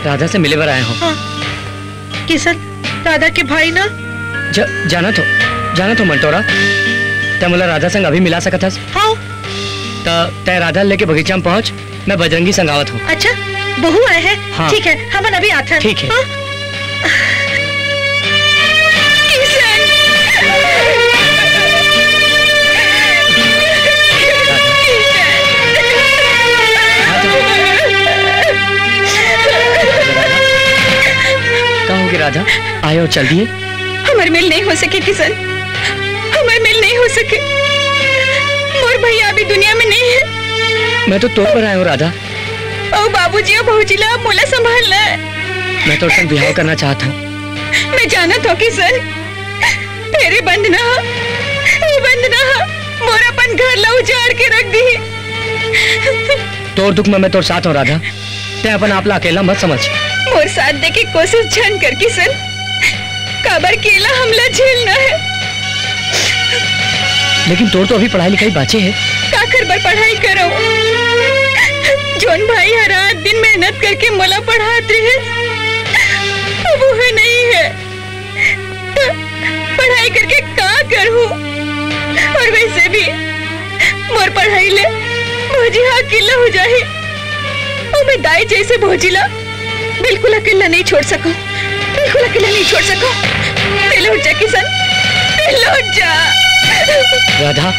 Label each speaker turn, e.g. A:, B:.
A: राधा से मिले बर आए हो।
B: हाँ। किशन राधा के भाई ना?
A: जाना तो मंटोरा ते मुला राधा संग अभी मिला सकत हस।
B: हाँ।
A: ते राधा लेके बगीचा में पहुंच, मैं बजरंगी संग आवत हूँ।
B: अच्छा बहू आए हैं?
A: हाँ।
B: ठीक है हम अभी आते हैं।
A: ठीक है।
B: हाँ?
A: कहोगे राधा, आए और चल दिए।
C: हमारे मिल नहीं हो सके किशन, हमारे मिल नहीं हो सके। मोर भैया अभी दुनिया में नहीं है।
A: मैं तो तोड़ पर आया हूँ राधा।
C: ओ बाबूजी और बहुजीला मोला संभालना।
A: मैं तो उससे ब्याह करना चाहता हूँ।
C: मैं जाना था किशन, तेरे बंधना मोर अपन घर ला उजाड़ के रख दी।
A: तोर दुख में मैं तोर साथ हूँ राधा, ते अपन आपला अकेला मत समझ।
C: मोर साथ दे की कोशिश झन कर किशन, काबर केला हमला झेलना है।
A: लेकिन तोर तो अभी पढ़ाई लिखाई बाचे है।
C: का करबर पढ़ाई करो, जोन भाई हर रात दिन मेहनत करके मोला पढ़ाते हैं वो है नहीं है, तो पढ़ाई करके का करूं। और वैसे भी मोर पढ़ाई ले भोजी अकेला हो जाए, और मैं दाई जैसे भोजीला बिल्कुल अकेला नहीं छोड़ सकूं, बिल्कुल अकेला नहीं छोड़ सकूं। लौट जा किशन, लौट जा।
A: राधा